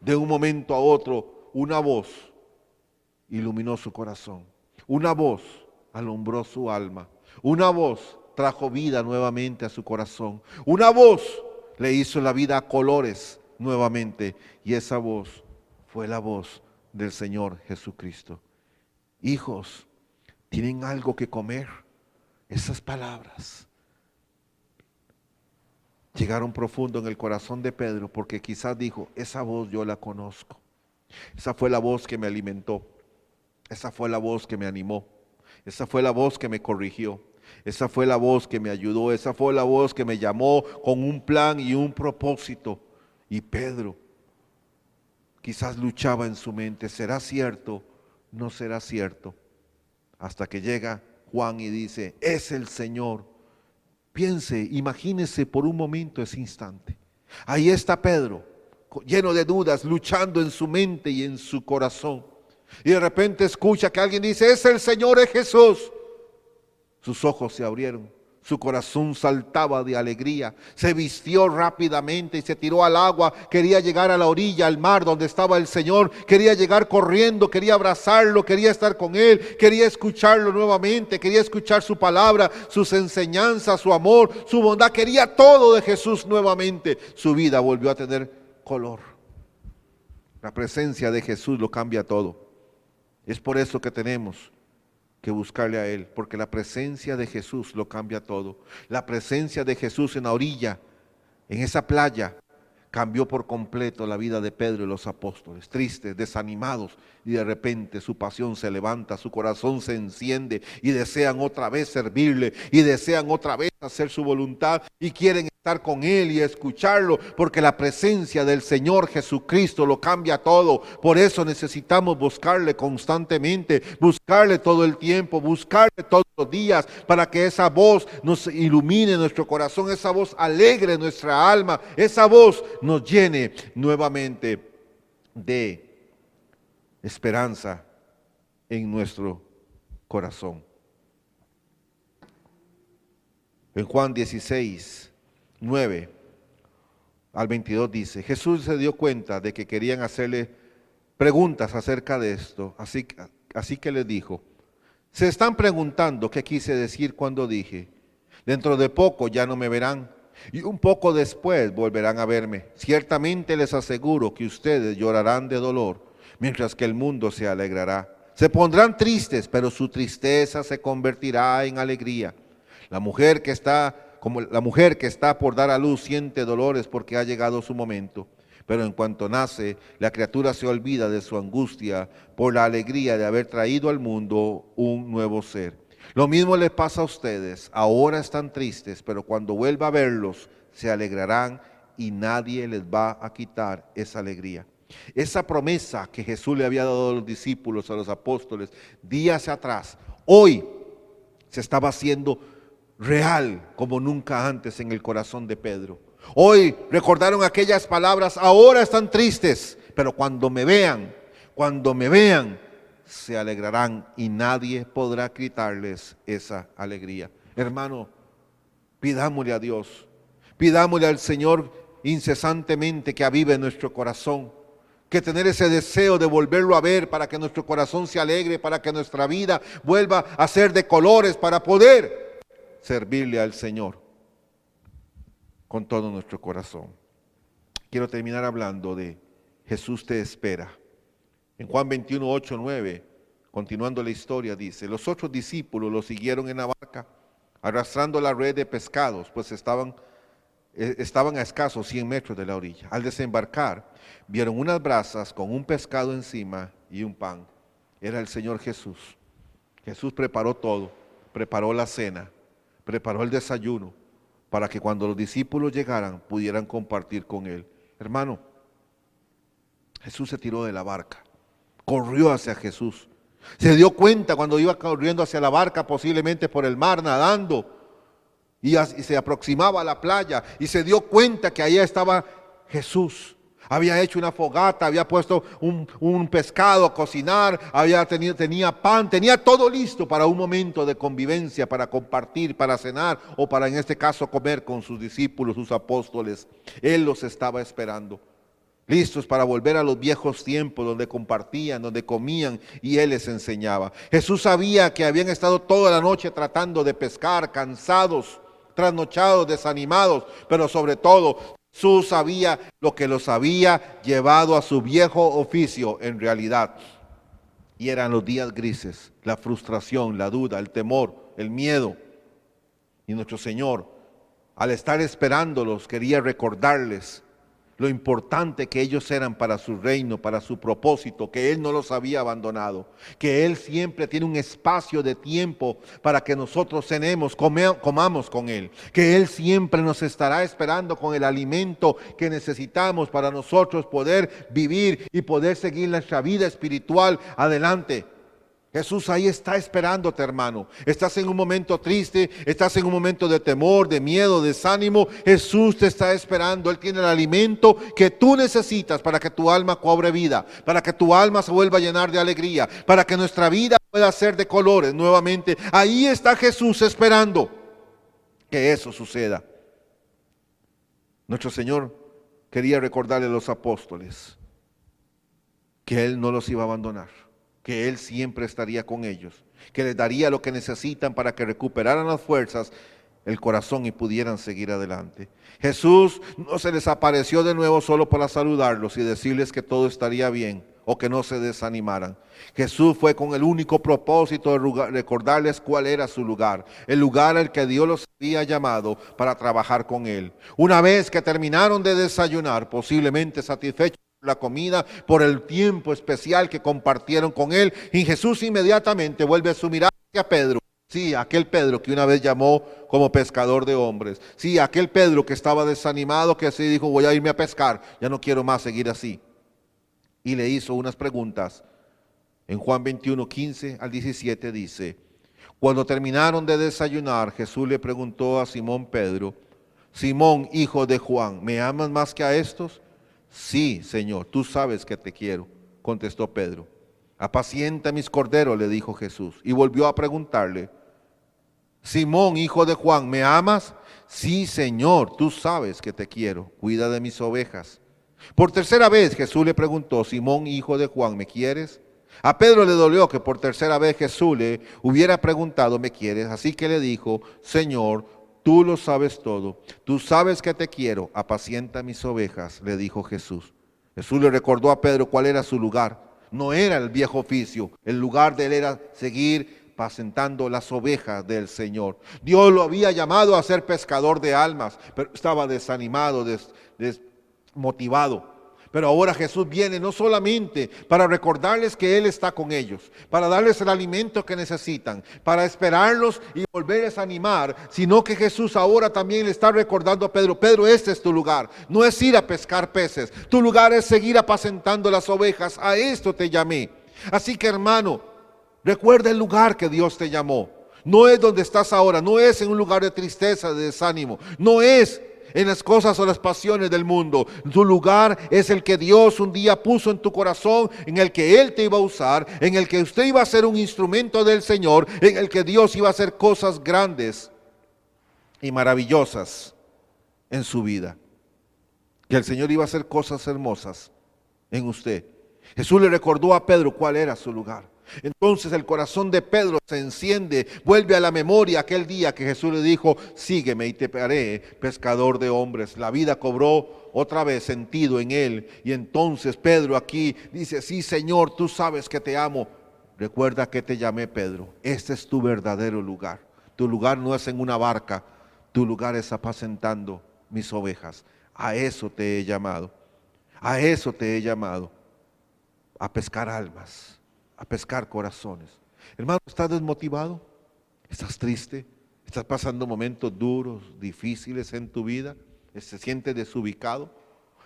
De un momento a otro, una voz iluminó su corazón. Una voz alumbró su alma. Una voz trajo vida nuevamente a su corazón. Una voz le hizo la vida a colores nuevamente. Y esa voz fue la voz del Señor Jesucristo. Hijos, ¿tienen algo que comer? Esas palabras llegaron profundo en el corazón de Pedro, porque quizás dijo, esa voz yo la conozco. Esa fue la voz que me alimentó. Esa fue la voz que me animó. Esa fue la voz que me corrigió. Esa fue la voz que me ayudó. Esa fue la voz que me llamó con un plan y un propósito. Y Pedro quizás luchaba en su mente, ¿será cierto? ¿No será cierto? Hasta que llega Juan y dice, es el Señor. Piense, imagínese por un momento ese instante. Ahí está Pedro, lleno de dudas, luchando en su mente y en su corazón. Y de repente escucha que alguien dice, es el Señor, es Jesús. Sus ojos se abrieron, su corazón saltaba de alegría, se vistió rápidamente y se tiró al agua, quería llegar a la orilla, al mar donde estaba el Señor, quería llegar corriendo, quería abrazarlo, quería estar con Él, quería escucharlo nuevamente, quería escuchar su palabra, sus enseñanzas, su amor, su bondad, quería todo de Jesús nuevamente. Su vida volvió a tener color. La presencia de Jesús lo cambia todo. Es por eso que tenemos que buscarle a Él, porque la presencia de Jesús lo cambia todo. La presencia de Jesús en la orilla, en esa playa, cambió por completo la vida de Pedro y los apóstoles, tristes, desanimados, y de repente su pasión se levanta, su corazón se enciende y desean otra vez servirle y desean otra vez hacer su voluntad y quieren estar con Él y escucharlo, porque la presencia del Señor Jesucristo lo cambia todo. Por eso necesitamos buscarle constantemente, buscarle todo el tiempo, buscarle todos los días, para que esa voz nos ilumine nuestro corazón, esa voz alegre nuestra alma, esa voz nos llene nuevamente de esperanza en nuestro corazón. En Juan 16, 9 al 22 dice, Jesús se dio cuenta de que querían hacerle preguntas acerca de esto, así que les dijo, se están preguntando qué quise decir cuando dije, dentro de poco ya no me verán, y un poco después volverán a verme. Ciertamente les aseguro que ustedes llorarán de dolor, mientras que el mundo se alegrará. Se pondrán tristes, pero su tristeza se convertirá en alegría. La mujer que está por dar a luz siente dolores porque ha llegado su momento. Pero en cuanto nace, la criatura se olvida de su angustia por la alegría de haber traído al mundo un nuevo ser. Lo mismo les pasa a ustedes. Ahora están tristes, pero cuando vuelva a verlos, se alegrarán y nadie les va a quitar esa alegría. Esa promesa que Jesús le había dado a los discípulos, a los apóstoles, días atrás, hoy se estaba haciendo real como nunca antes en el corazón de Pedro. Hoy recordaron aquellas palabras, ahora están tristes, pero cuando me vean, se alegrarán y nadie podrá quitarles esa alegría. Hermano, pidámosle a Dios, pidámosle al Señor incesantemente que avive nuestro corazón, que tener ese deseo de volverlo a ver para que nuestro corazón se alegre, para que nuestra vida vuelva a ser de colores, para poder servirle al Señor con todo nuestro corazón. Quiero terminar hablando de Jesús te espera. En Juan 21, 8, 9, continuando la historia, dice, los otros discípulos lo siguieron en la barca, arrastrando la red de pescados, pues estaban a escasos 100 metros de la orilla. Al desembarcar, vieron unas brasas con un pescado encima y un pan. Era el Señor Jesús. Jesús preparó todo, preparó la cena, preparó el desayuno, para que cuando los discípulos llegaran pudieran compartir con Él. Hermano, Jesús se tiró de la barca, corrió hacia Jesús. Se dio cuenta cuando iba corriendo hacia la barca, posiblemente por el mar, nadando, y se aproximaba a la playa, y se dio cuenta que allá estaba Jesús. Había hecho una fogata, había puesto un pescado a cocinar, tenía pan, tenía todo listo para un momento de convivencia, para compartir, para cenar, o para en este caso comer con sus discípulos, sus apóstoles. Él los estaba esperando. listos para volver a los viejos tiempos donde compartían, donde comían y Él les enseñaba. Jesús sabía que habían estado toda la noche tratando de pescar, cansados, trasnochados, desanimados, pero sobre todo Jesús sabía lo que los había llevado a su viejo oficio en realidad. Y eran los días grises, la frustración, la duda, el temor, el miedo. Y nuestro Señor, al estar esperándolos, quería recordarles lo importante que ellos eran para su reino, para su propósito, que Él no los había abandonado, que Él siempre tiene un espacio de tiempo para que nosotros comamos con Él, que Él siempre nos estará esperando con el alimento que necesitamos para nosotros poder vivir y poder seguir nuestra vida espiritual adelante. Jesús ahí está esperándote, hermano. Estás en un momento triste, estás en un momento de temor, de miedo, de desánimo. Jesús te está esperando. Él tiene el alimento que tú necesitas para que tu alma cobre vida, para que tu alma se vuelva a llenar de alegría, para que nuestra vida pueda ser de colores nuevamente. Ahí está Jesús esperando que eso suceda. Nuestro Señor quería recordarle a los apóstoles que Él no los iba a abandonar, que Él siempre estaría con ellos, que les daría lo que necesitan para que recuperaran las fuerzas, el corazón y pudieran seguir adelante. Jesús no se les apareció de nuevo solo para saludarlos y decirles que todo estaría bien o que no se desanimaran. Jesús fue con el único propósito de recordarles cuál era su lugar, el lugar al que Dios los había llamado para trabajar con Él. Una vez que terminaron de desayunar, posiblemente satisfechos la comida, por el tiempo especial que compartieron con Él, y Jesús inmediatamente vuelve su mirada hacia Pedro. Sí, aquel Pedro que una vez llamó como pescador de hombres. Sí, aquel Pedro que estaba desanimado, que así dijo, voy a irme a pescar, ya no quiero más seguir así. Y le hizo unas preguntas. En Juan 21, 15 al 17 dice, cuando terminaron de desayunar, Jesús le preguntó a Simón Pedro, Simón, hijo de Juan, ¿me amas más que a estos? Sí, Señor, tú sabes que te quiero, contestó Pedro. Apacienta mis corderos, le dijo Jesús. Y volvió a preguntarle, Simón, hijo de Juan, ¿me amas? Sí, Señor, tú sabes que te quiero, cuida de mis ovejas. Por tercera vez Jesús le preguntó, Simón, hijo de Juan, ¿me quieres? A Pedro le dolió que por tercera vez Jesús le hubiera preguntado, ¿me quieres? Así que le dijo, Señor, tú lo sabes todo, tú sabes que te quiero, apacienta mis ovejas, le dijo Jesús. Jesús le recordó a Pedro cuál era su lugar. No era el viejo oficio, el lugar de él era seguir apacentando las ovejas del Señor. Dios lo había llamado a ser pescador de almas, pero estaba desanimado, desmotivado. Pero ahora Jesús viene no solamente para recordarles que Él está con ellos, para darles el alimento que necesitan, para esperarlos y volverles a animar, sino que Jesús ahora también le está recordando a Pedro, Pedro, este es tu lugar, no es ir a pescar peces, tu lugar es seguir apacentando las ovejas, a esto te llamé. Así que hermano, recuerda el lugar que Dios te llamó, no es donde estás ahora, no es en un lugar de tristeza, de desánimo, no es en las cosas o las pasiones del mundo. Tu lugar es el que Dios un día puso en tu corazón, en el que Él te iba a usar, en el que usted iba a ser un instrumento del Señor, en el que Dios iba a hacer cosas grandes y maravillosas en su vida. Que el Señor iba a hacer cosas hermosas en usted. Jesús le recordó a Pedro cuál era su lugar. Entonces el corazón de Pedro se enciende, vuelve a la memoria aquel día que Jesús le dijo, sígueme y te haré pescador de hombres. La vida cobró otra vez sentido en él y entonces Pedro aquí dice, sí Señor, tú sabes que te amo. Recuerda que te llamé Pedro, este es tu verdadero lugar. Tu lugar no es en una barca, tu lugar es apacentando mis ovejas. A eso te he llamado, a eso te he llamado, a pescar almas, a pescar corazones. Hermano, ¿estás desmotivado? ¿Estás triste? ¿Estás pasando momentos duros, difíciles en tu vida? ¿Se siente desubicado?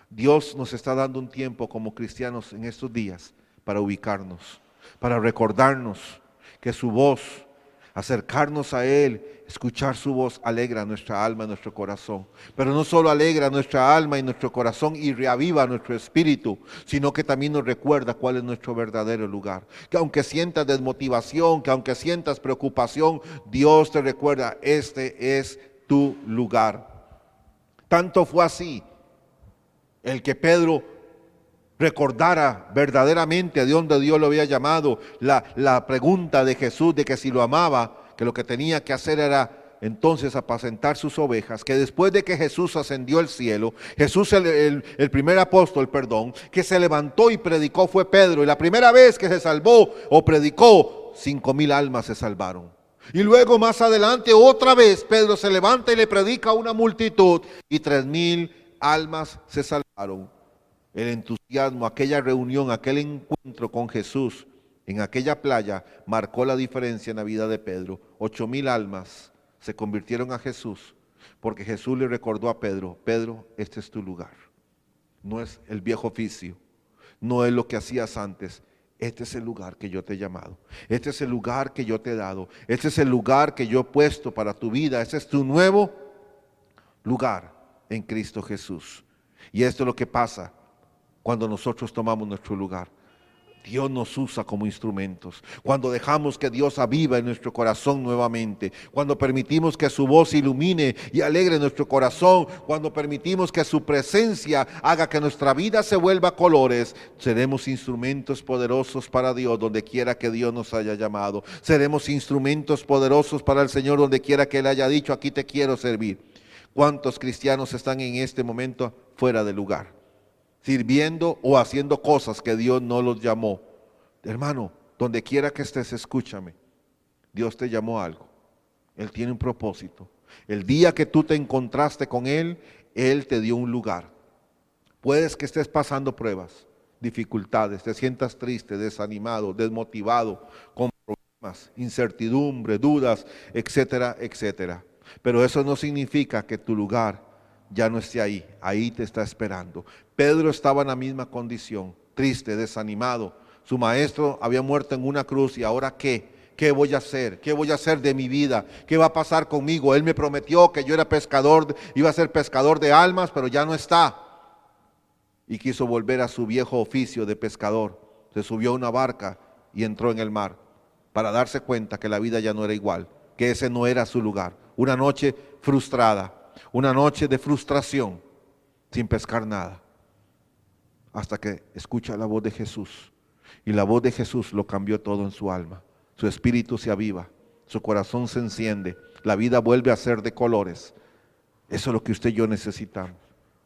Dios nos está dando un tiempo como cristianos en estos días para ubicarnos, para recordarnos que su voz, acercarnos a Él, escuchar su voz alegra nuestra alma y nuestro corazón. Pero no solo alegra nuestra alma y nuestro corazón y reaviva nuestro espíritu, sino que también nos recuerda cuál es nuestro verdadero lugar. Que aunque sientas desmotivación, que aunque sientas preocupación, Dios te recuerda, este es tu lugar. Tanto fue así el que Pedro recordara verdaderamente a dónde Dios lo había llamado, la pregunta de Jesús de que si lo amaba, que lo que tenía que hacer era entonces apacentar sus ovejas, que después de que Jesús ascendió al cielo, Jesús el primer apóstol, que se levantó y predicó fue Pedro, y la primera vez que se salvó o predicó, 5,000 almas se salvaron. Y luego más adelante otra vez Pedro se levanta y le predica a una multitud y 3,000 almas se salvaron. El entusiasmo, aquella reunión, aquel encuentro con Jesús en aquella playa marcó la diferencia en la vida de Pedro. 8,000 almas se convirtieron a Jesús porque Jesús le recordó a Pedro: Pedro, este es tu lugar. No es el viejo oficio, no es lo que hacías antes. Este es el lugar que yo te he llamado. Este es el lugar que yo te he dado. Este es el lugar que yo he puesto para tu vida. Este es tu nuevo lugar en Cristo Jesús. Y esto es lo que pasa cuando nosotros tomamos nuestro lugar. Dios nos usa como instrumentos. Cuando dejamos que Dios aviva en nuestro corazón nuevamente, cuando permitimos que su voz ilumine y alegre nuestro corazón, cuando permitimos que su presencia haga que nuestra vida se vuelva colores, seremos instrumentos poderosos para Dios donde quiera que Dios nos haya llamado. Seremos instrumentos poderosos para el Señor donde quiera que Él haya dicho: aquí te quiero servir. ¿Cuántos cristianos están en este momento fuera de lugar, sirviendo o haciendo cosas que Dios no los llamó? Hermano, donde quiera que estés, escúchame. Dios te llamó a algo. Él tiene un propósito. El día que tú te encontraste con Él, Él te dio un lugar. Puedes que estés pasando pruebas, dificultades, te sientas triste, desanimado, desmotivado, con problemas, incertidumbre, dudas, etcétera, etcétera. Pero eso no significa que tu lugar ya no esté ahí. Ahí te está esperando. Pedro estaba en la misma condición, triste, desanimado. Su maestro había muerto en una cruz, y ahora ¿qué? ¿Qué voy a hacer? ¿Qué voy a hacer de mi vida? ¿Qué va a pasar conmigo? Él me prometió que yo era pescador, iba a ser pescador de almas, pero ya no está. Y quiso volver a su viejo oficio de pescador. Se subió a una barca y entró en el mar para darse cuenta que la vida ya no era igual, que ese no era su lugar. Una noche frustrada, una noche de frustración, sin pescar nada, hasta que escucha la voz de Jesús. Y la voz de Jesús lo cambió todo en su alma. Su espíritu se aviva, su corazón se enciende, la vida vuelve a ser de colores. Eso es lo que usted y yo necesitamos,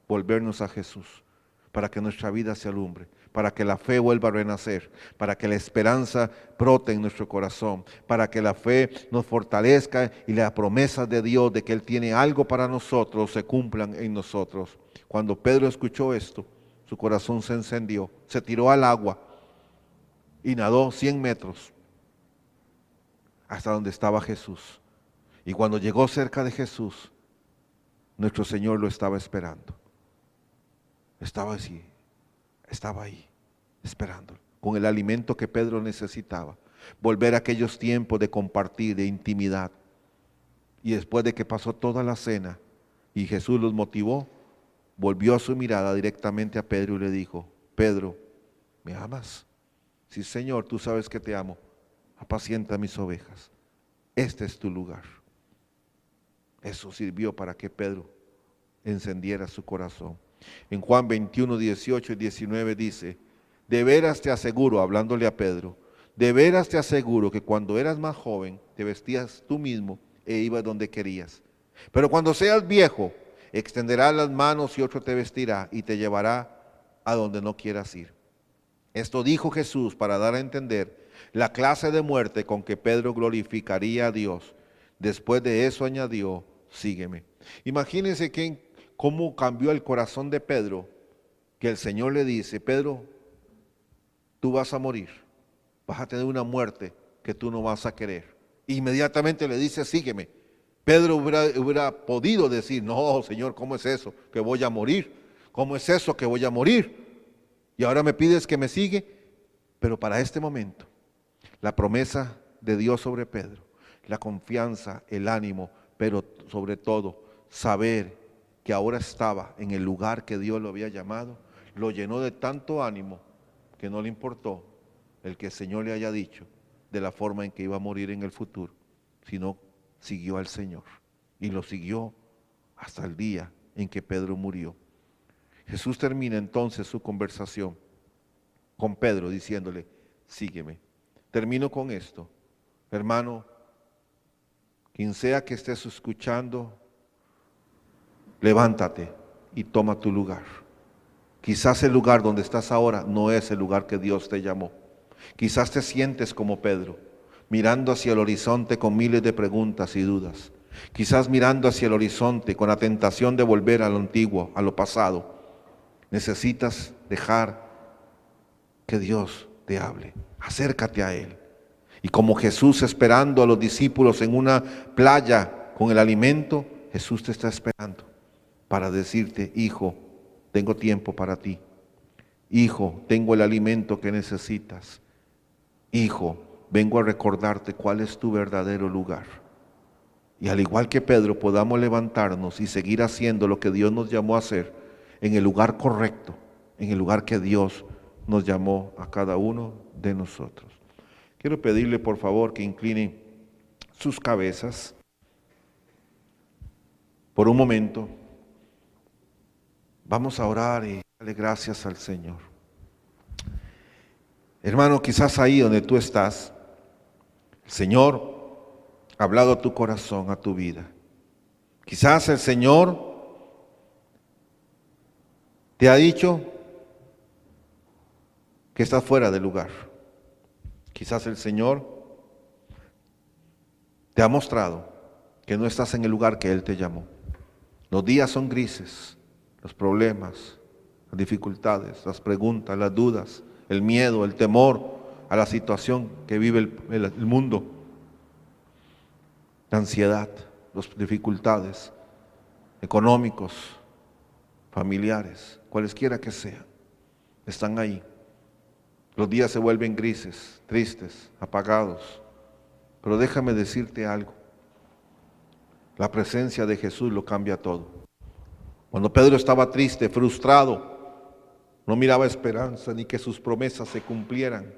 volvernos a Jesús, para que nuestra vida se alumbre, para que la fe vuelva a renacer, para que la esperanza brote en nuestro corazón, para que la fe nos fortalezca y las promesas de Dios de que Él tiene algo para nosotros se cumplan en nosotros. Cuando Pedro escuchó esto, su corazón se encendió, se tiró al agua y nadó 100 metros hasta donde estaba Jesús. Y cuando llegó cerca de Jesús, nuestro Señor lo estaba esperando. Estaba ahí, esperándolo, con el alimento que Pedro necesitaba. Volver a aquellos tiempos de compartir, de intimidad. Y después de que pasó toda la cena y Jesús los motivó, volvió su mirada directamente a Pedro y le dijo: Pedro, ¿me amas? Sí, Señor, tú sabes que te amo. Apacienta mis ovejas. Este es tu lugar. Eso sirvió para que Pedro encendiera su corazón. En Juan 21, 18 y 19 dice: de veras te aseguro, hablándole a Pedro, de veras te aseguro que cuando eras más joven te vestías tú mismo e ibas donde querías. Pero cuando seas viejo, extenderás las manos y otro te vestirá y te llevará a donde no quieras ir. Esto dijo Jesús para dar a entender la clase de muerte con que Pedro glorificaría a Dios. Después de eso añadió: sígueme. Imagínense cómo cambió el corazón de Pedro, que el Señor le dice: Pedro, tú vas a morir, vas a tener una muerte que tú no vas a querer. Inmediatamente le dice: sígueme. Pedro hubiera podido decir: no, Señor, ¿cómo es eso? Que voy a morir. ¿Cómo es eso que voy a morir? Y ahora me pides que me sigue. Pero para este momento, la promesa de Dios sobre Pedro, la confianza, el ánimo, pero sobre todo, saber que ahora estaba en el lugar que Dios lo había llamado, lo llenó de tanto ánimo que no le importó el que el Señor le haya dicho de la forma en que iba a morir en el futuro, sino siguió al Señor y lo siguió hasta el día en que Pedro murió. Jesús termina entonces su conversación con Pedro diciéndole, sígueme. Termino con esto. Hermano, quien sea que estés escuchando, levántate y toma tu lugar. Quizás el lugar donde estás ahora no es el lugar que Dios te llamó. Quizás te sientes como Pedro, mirando hacia el horizonte con miles de preguntas y dudas. Quizás mirando hacia el horizonte con la tentación de volver a lo antiguo, a lo pasado. Necesitas dejar que Dios te hable. Acércate a Él. Y como Jesús esperando a los discípulos en una playa con el alimento, Jesús te está esperando para decirte, hijo, tengo tiempo para ti. Hijo, tengo el alimento que necesitas. Hijo, vengo a recordarte cuál es tu verdadero lugar. Y al igual que Pedro, podamos levantarnos y seguir haciendo lo que Dios nos llamó a hacer en el lugar correcto, en el lugar que Dios nos llamó a cada uno de nosotros. Quiero pedirle por favor que incline sus cabezas por un momento. Vamos a orar y darle gracias al Señor. Hermano, quizás ahí donde tú estás, el Señor ha hablado a tu corazón, a tu vida. Quizás el Señor te ha dicho que estás fuera de lugar. Quizás el Señor te ha mostrado que no estás en el lugar que Él te llamó. Los días son grises, los problemas, las dificultades, las preguntas, las dudas, el miedo, el temor a la situación que vive el mundo, la ansiedad, las dificultades económicos, familiares, cualesquiera que sean, están ahí. Los días se vuelven grises, tristes, apagados. Pero déjame decirte algo. La presencia de Jesús lo cambia todo. Cuando Pedro estaba triste, frustrado, no miraba esperanza ni que sus promesas se cumplieran,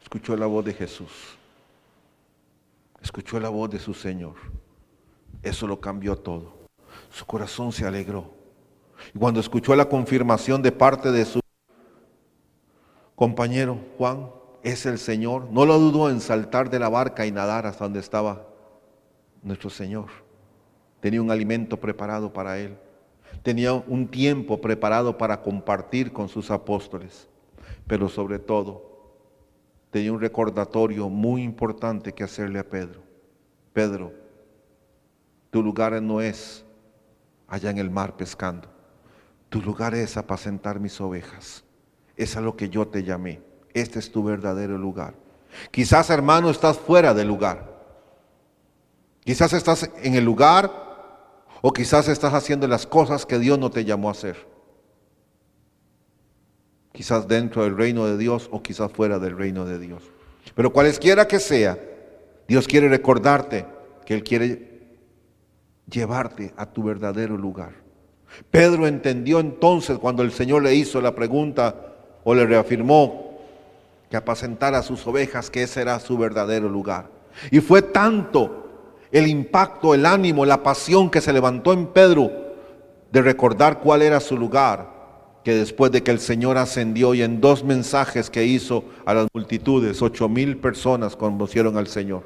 escuchó la voz de Jesús. Escuchó la voz de su Señor. Eso lo cambió todo. Su corazón se alegró. Y cuando escuchó la confirmación de parte de su compañero Juan, es el Señor, no lo dudó en saltar de la barca y nadar hasta donde estaba nuestro Señor. Tenía un alimento preparado para él. Tenía un tiempo preparado para compartir con sus apóstoles. Pero sobre todo, tenía un recordatorio muy importante que hacerle a Pedro. Pedro, tu lugar no es allá en el mar pescando. Tu lugar es apacentar mis ovejas. Es a lo que yo te llamé. Este es tu verdadero lugar. Quizás, hermano, estás fuera del lugar. Quizás estás en el lugar o quizás estás haciendo las cosas que Dios no te llamó a hacer. Quizás dentro del reino de Dios o quizás fuera del reino de Dios. Pero cualesquiera que sea, Dios quiere recordarte que Él quiere llevarte a tu verdadero lugar. Pedro entendió entonces cuando el Señor le hizo la pregunta o le reafirmó que apacentara sus ovejas, que ese era su verdadero lugar. Y fue tanto el impacto, el ánimo, la pasión que se levantó en Pedro de recordar cuál era su lugar, que después de que el Señor ascendió y en 2 mensajes que hizo a las multitudes, 8,000 personas conocieron al Señor.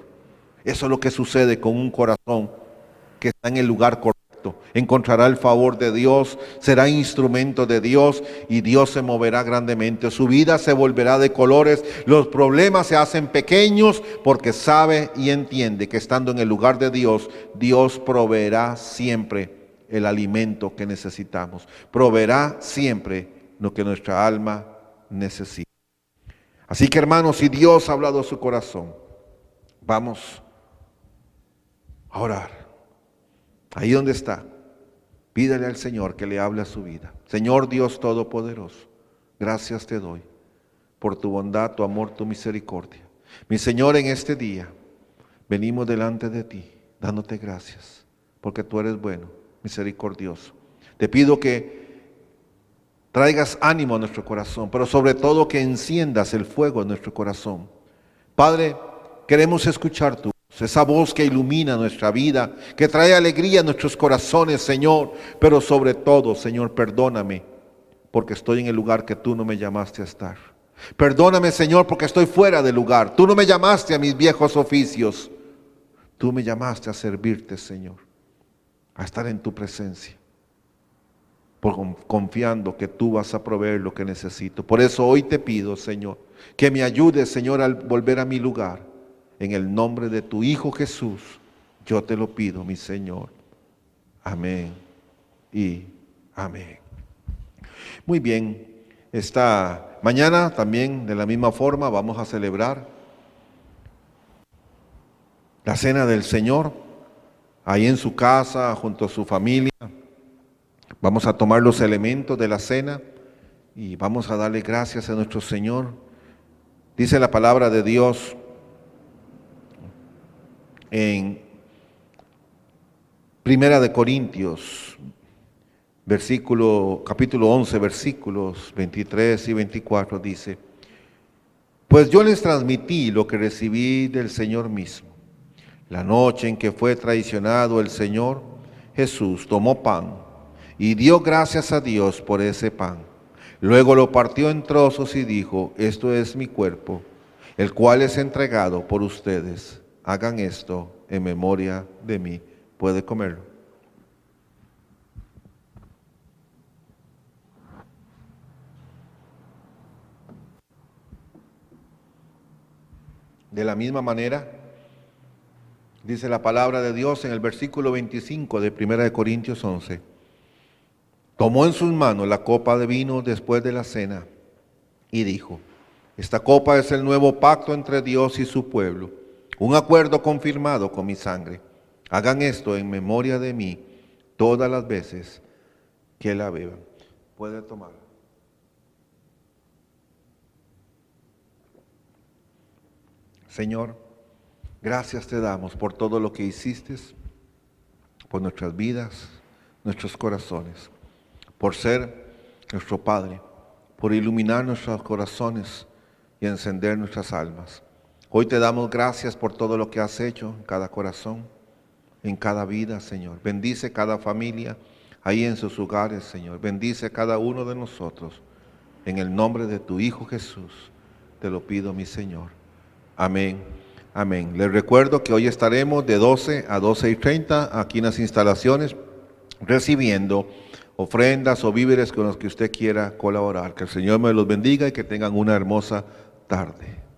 Eso es lo que sucede con un corazón que está en el lugar correcto. Encontrará el favor de Dios, será instrumento de Dios y Dios se moverá grandemente. Su vida se volverá de colores, los problemas se hacen pequeños porque sabe y entiende que estando en el lugar de Dios, Dios proveerá siempre el alimento que necesitamos. Proveerá siempre lo que nuestra alma necesita. Así que, hermanos, si Dios ha hablado a su corazón, vamos a orar. Ahí donde está, pídale al Señor que le hable a su vida. Señor Dios Todopoderoso, gracias te doy por tu bondad, tu amor, tu misericordia. Mi Señor, en este día venimos delante de ti, dándote gracias, porque tú eres bueno, misericordioso. Te pido que traigas ánimo a nuestro corazón, pero sobre todo que enciendas el fuego en nuestro corazón. Padre, queremos escuchar tu esa voz que ilumina nuestra vida, que trae alegría a nuestros corazones, Señor. Pero sobre todo, Señor, perdóname porque estoy en el lugar que tú no me llamaste a estar. Perdóname, Señor, porque estoy fuera del lugar. Tú no me llamaste a mis viejos oficios. Tú me llamaste a servirte, Señor, a estar en tu presencia, confiando que tú vas a proveer lo que necesito. Por eso hoy te pido, Señor, que me ayudes, Señor, al volver a mi lugar. En el nombre de tu Hijo Jesús, yo te lo pido, mi Señor. Amén y amén. Muy bien, esta mañana también de la misma forma vamos a celebrar la cena del Señor, ahí en su casa, junto a su familia. Vamos a tomar los elementos de la cena y vamos a darle gracias a nuestro Señor. Dice la palabra de Dios en Primera de Corintios, capítulo 11, versículos 23 y 24, dice: pues yo les transmití lo que recibí del Señor mismo. La noche en que fue traicionado el Señor, Jesús tomó pan y dio gracias a Dios por ese pan. Luego lo partió en trozos y dijo: esto es mi cuerpo, el cual es entregado por ustedes. Hagan esto en memoria de mí. Puede comerlo. De la misma manera, dice la palabra de Dios en el versículo 25 de 1 Corintios 11. Tomó en sus manos la copa de vino después de la cena y dijo: esta copa es el nuevo pacto entre Dios y su pueblo, un acuerdo confirmado con mi sangre. Hagan esto en memoria de mí todas las veces que la beban. Puede tomar. Señor, gracias te damos por todo lo que hiciste, por nuestras vidas, nuestros corazones, por ser nuestro Padre, por iluminar nuestros corazones y encender nuestras almas. Hoy te damos gracias por todo lo que has hecho en cada corazón, en cada vida, Señor. Bendice cada familia ahí en sus hogares, Señor. Bendice a cada uno de nosotros. En el nombre de tu Hijo Jesús, te lo pido, mi Señor. Amén. Amén. Les recuerdo que hoy estaremos de 12 a 12:30 aquí en las instalaciones recibiendo ofrendas o víveres con los que usted quiera colaborar. Que el Señor me los bendiga y que tengan una hermosa tarde.